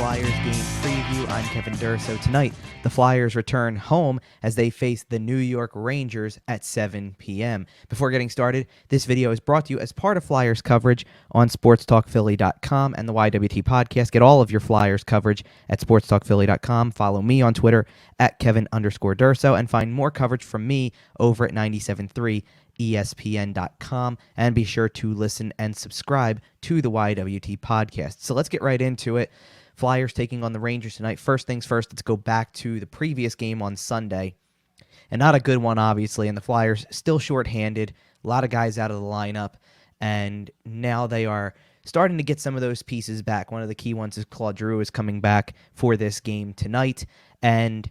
Flyers game preview. I'm Kevin Durso. Tonight, the Flyers return home as they face the New York Rangers at 7 p.m. Before getting started, this video is brought to you as part of Flyers coverage on sportstalkphilly.com and the YWT podcast. Get all of your Flyers coverage at sportstalkphilly.com. Follow me on Twitter at Kevin_Durso and find more coverage from me over at 97.3 ESPN.com, and be sure to listen and subscribe to the YWT podcast. So let's get right into it. Flyers taking on the Rangers tonight. First things first, let's go back to the previous game on Sunday. And not a good one, obviously, and the Flyers still shorthanded. A lot of guys out of the lineup, and now they are starting to get some of those pieces back. One of the key ones is Claude Giroux is coming back for this game tonight, and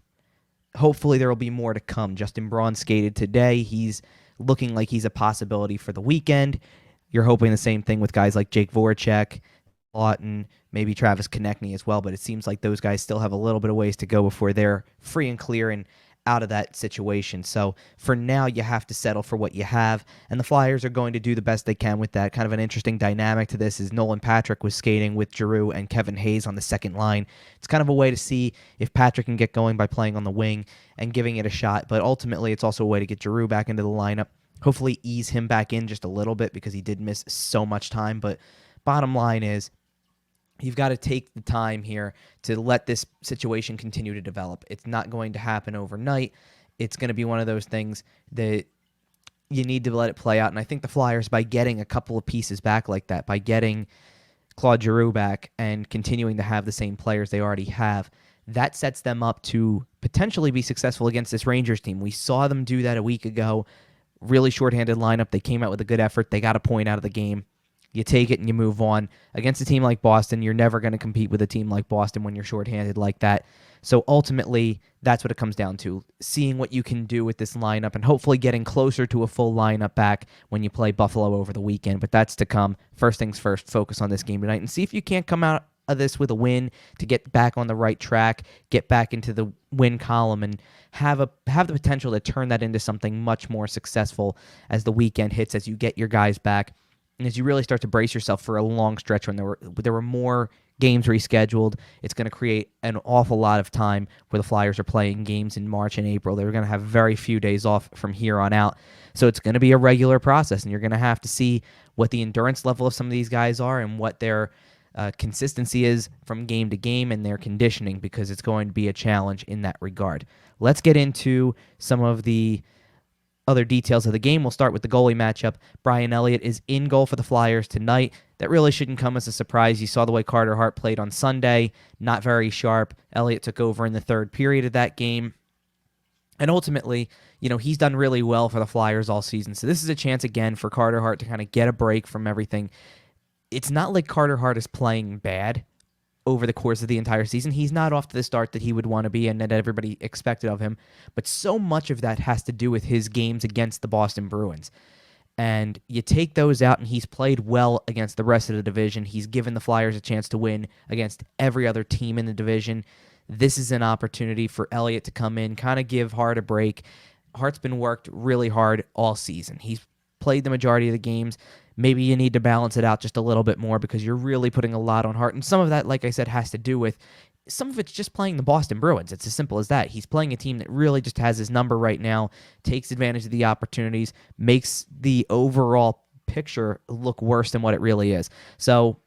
hopefully there will be more to come. Justin Braun skated today. He's looking like he's a possibility for the weekend. You're hoping the same thing with guys like Jake Voracek, Lawton, maybe Travis Konechny as well, but it seems like those guys still have a little bit of ways to go before they're free and clear and out of that situation. So for now, you have to settle for what you have, and the Flyers are going to do the best they can with that. Kind of an interesting dynamic to this is Nolan Patrick was skating with Giroux and Kevin Hayes on the second line. It's kind of a way to see if Patrick can get going by playing on the wing and giving it a shot, but ultimately it's also a way to get Giroux back into the lineup, hopefully ease him back in just a little bit because he did miss so much time. But bottom line is, you've got to take the time here to let this situation continue to develop. It's not going to happen overnight. It's going to be one of those things that you need to let it play out. And I think the Flyers, by getting a couple of pieces back like that, by getting Claude Giroux back and continuing to have the same players they already have, that sets them up to potentially be successful against this Rangers team. We saw them do that a week ago. Really shorthanded lineup. They came out with a good effort. They got a point out of the game. You take it and you move on. Against a team like Boston, you're never going to compete with a team like Boston when you're shorthanded like that. So ultimately, that's what it comes down to, seeing what you can do with this lineup and hopefully getting closer to a full lineup back when you play Buffalo over the weekend. But that's to come. First things first, focus on this game tonight and see if you can't come out of this with a win to get back on the right track, get back into the win column, and have the potential to turn that into something much more successful as the weekend hits, as you get your guys back. And as you really start to brace yourself for a long stretch when there were more games rescheduled, it's going to create an awful lot of time where the Flyers are playing games in March and April. They're going to have very few days off from here on out. So it's going to be a regular process, and you're going to have to see what the endurance level of some of these guys are and what their consistency is from game to game and their conditioning, because it's going to be a challenge in that regard. Let's get into some of the other details of the game. We'll start with the goalie matchup. Brian Elliott is in goal for the Flyers tonight. That really shouldn't come as a surprise. You saw the way Carter Hart played on Sunday. Not very sharp. Elliott took over in the third period of that game. And ultimately, he's done really well for the Flyers all season. So this is a chance again for Carter Hart to kind of get a break from everything. It's not like Carter Hart is playing bad over the course of the entire season. He's not off to the start that he would want to be and that everybody expected of him, but so much of that has to do with his games against the Boston Bruins. And you take those out, and he's played well against the rest of the division. He's given the Flyers a chance to win against every other team in the division. This is an opportunity for Elliott to come in, kind of give Hart a break. Hart's been worked really hard all season. He's played the majority of the games. Maybe you need to balance it out just a little bit more because you're really putting a lot on Hart. And some of that, like I said, has to do with some of it's just playing the Boston Bruins. It's as simple as that. He's playing a team that really just has his number right now, takes advantage of the opportunities, makes the overall picture look worse than what it really is. So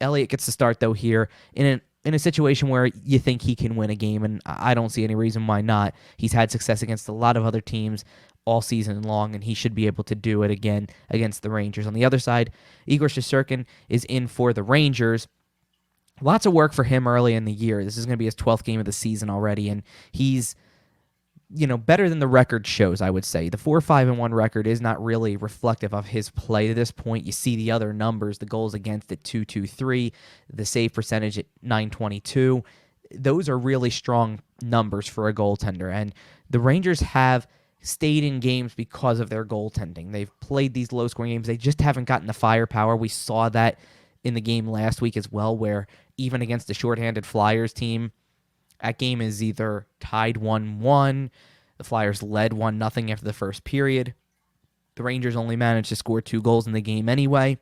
Elliott gets to start, though, here in a situation where you think he can win a game, and I don't see any reason why not. He's had success against a lot of other teams all season long, and he should be able to do it again against the Rangers. On the other side, Igor Schusterkin is in for the Rangers. Lots of work for him early in the year. This is going to be his 12th game of the season already, and he's better than the record shows, I would say. The 4-5-1 record is not really reflective of his play to this point. You see the other numbers, the goals against at 2.23, the save percentage at 9.22. Those are really strong numbers for a goaltender, and the Rangers have stayed in games because of their goaltending. They've played these low-scoring games. They just haven't gotten the firepower. We saw that in the game last week as well, where even against the shorthanded Flyers team, that game is either tied 1-1, the Flyers led 1-0 after the first period. The Rangers only managed to score 2 goals in the game anyway.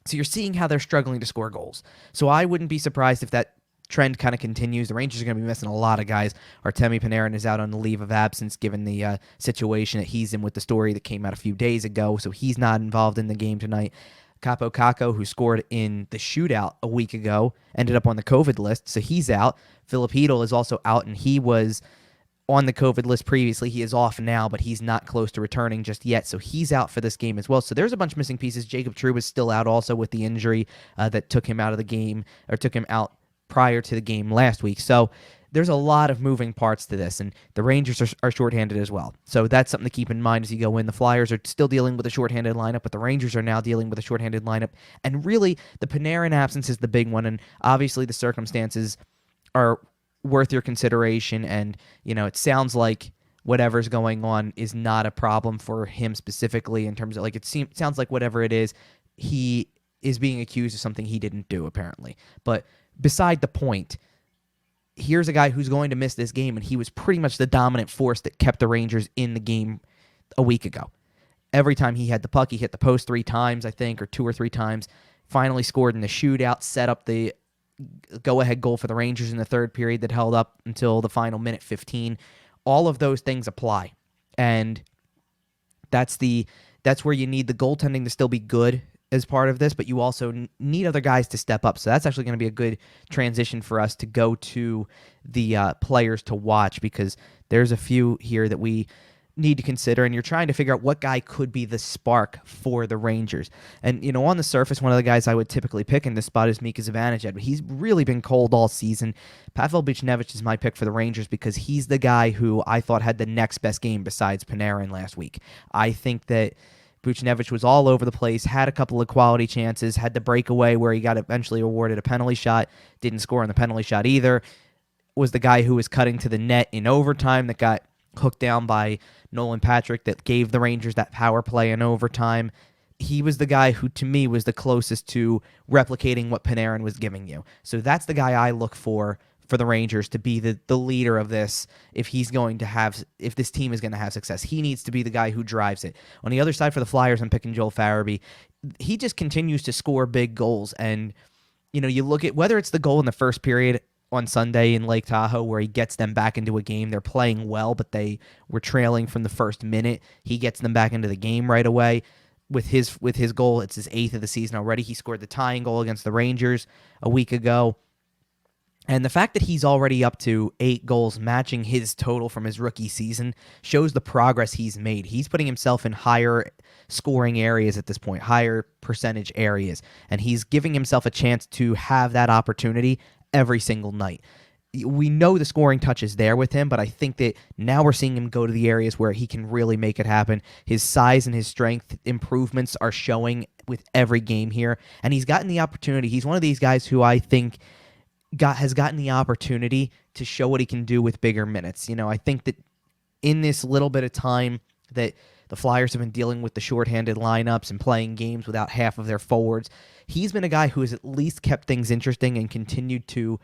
So you're seeing how they're struggling to score goals. So I wouldn't be surprised if that trend kind of continues. The Rangers are going to be missing a lot of guys. Artemi Panarin is out on the leave of absence given the situation that he's in with the story that came out a few days ago, so he's not involved in the game tonight. Capo Caco, who scored in the shootout a week ago, ended up on the COVID list, so he's out. Philip Hedl is also out, and he was on the COVID list previously. He is off now, but he's not close to returning just yet, so he's out for this game as well. So there's a bunch of missing pieces. Jacob Trouba is still out also with the injury that took him out of the game, or took him out prior to the game last week. So there's a lot of moving parts to this, and the Rangers are shorthanded as well. So that's something to keep in mind as you go in. The Flyers are still dealing with a shorthanded lineup, but the Rangers are now dealing with a shorthanded lineup. And really, the Panarin absence is the big one, and obviously the circumstances are worth your consideration. And, it sounds like whatever's going on is not a problem for him specifically in terms of, sounds like whatever it is, he is being accused of something he didn't do, apparently. But beside the point, here's a guy who's going to miss this game, and he was pretty much the dominant force that kept the Rangers in the game a week ago. Every time he had the puck, he hit the post 3 times, I think, or 2 or 3 times. Finally scored in the shootout, set up the go-ahead goal for the Rangers in the third period that held up until the final minute 15. All of those things apply, and that's where you need the goaltending to still be good as part of this, but you also need other guys to step up. So that's actually going to be a good transition for us to go to the players to watch, because there's a few here that we need to consider, and you're trying to figure out what guy could be the spark for the Rangers. And, on the surface, one of the guys I would typically pick in this spot is Mika Zibanejad, but he's really been cold all season. Pavel Buchnevich is my pick for the Rangers because he's the guy who I thought had the next best game besides Panarin last week. I think that Buchnevich was all over the place, had a couple of quality chances, had the breakaway where he got eventually awarded a penalty shot, didn't score on the penalty shot either, was the guy who was cutting to the net in overtime that got hooked down by Nolan Patrick that gave the Rangers that power play in overtime. He was the guy who, to me, was the closest to replicating what Panarin was giving you. So that's the guy I look for the Rangers to be the leader of this. If this team is going to have success, he needs to be the guy who drives it. On the other side for the Flyers, I'm picking Joel Farabee. He just continues to score big goals, and you look at whether it's the goal in the first period on Sunday in Lake Tahoe where he gets them back into a game. They're playing well, but they were trailing from the first minute. He gets them back into the game right away with his goal. It's his 8th of the season already. He scored the tying goal against the Rangers a week ago. And the fact that he's already up to 8 goals, matching his total from his rookie season, shows the progress he's made. He's putting himself in higher scoring areas at this point, higher percentage areas, and he's giving himself a chance to have that opportunity every single night. We know the scoring touch is there with him, but I think that now we're seeing him go to the areas where he can really make it happen. His size and his strength improvements are showing with every game here, and he's gotten the opportunity. He's one of these guys who I think has gotten the opportunity to show what he can do with bigger minutes. I think that in this little bit of time that the Flyers have been dealing with the shorthanded lineups and playing games without half of their forwards, he's been a guy who has at least kept things interesting and continued to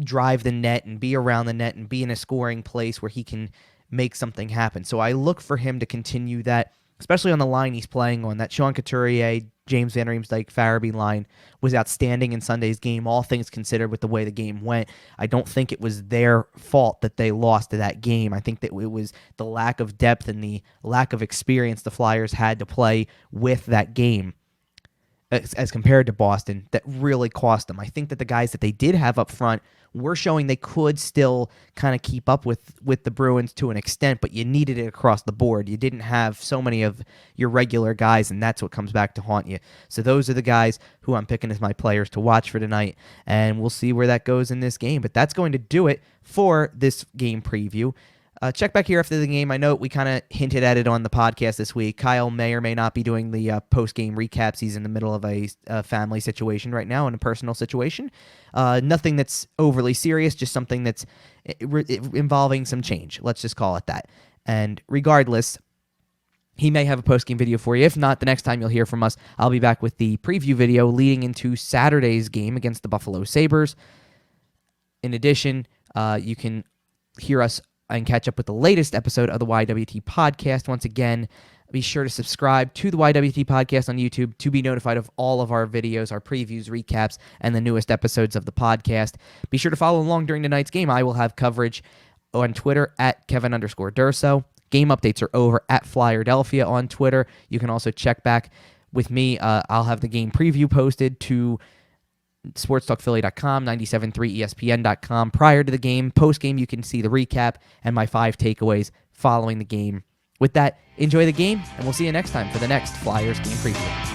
drive the net and be around the net and be in a scoring place where he can make something happen. So I look for him to continue that, especially on the line he's playing on. That Sean Couturier, James Van Riemsdyk, Farabee line was outstanding in Sunday's game, all things considered with the way the game went. I don't think it was their fault that they lost to that game. I think that it was the lack of depth and the lack of experience the Flyers had to play with that game as compared to Boston that really cost them. I think that the guys that they did have up front were showing they could still kind of keep up with the Bruins to an extent, but you needed it across the board. You didn't have so many of your regular guys, and that's what comes back to haunt you. So those are the guys who I'm picking as my players to watch for tonight, and we'll see where that goes in this game. But that's going to do it for this game preview. Check back here after the game. I know we kind of hinted at it on the podcast this week. Kyle may or may not be doing the post-game recaps. He's in the middle of a family situation right now and a personal situation. Nothing that's overly serious, just something that's involving some change. Let's just call it that. And regardless, he may have a post-game video for you. If not, the next time you'll hear from us, I'll be back with the preview video leading into Saturday's game against the Buffalo Sabres. In addition, you can hear us and catch up with the latest episode of the YWT podcast. Once again, Be sure to subscribe to the YWT podcast on YouTube to be notified of all of our videos, our previews, recaps, and the newest episodes of the podcast. Be sure to follow along during tonight's game. I will have coverage on Twitter at Kevin_Durso. Game updates are over at Flyerdelphia on Twitter. You can also check back with me. I'll have the game preview posted to sportstalkphilly.com, 97.3 ESPN.com prior to the game. Post-game, you can see the recap and my 5 takeaways following the game. With that, enjoy the game, and we'll see you next time for the next Flyers game preview.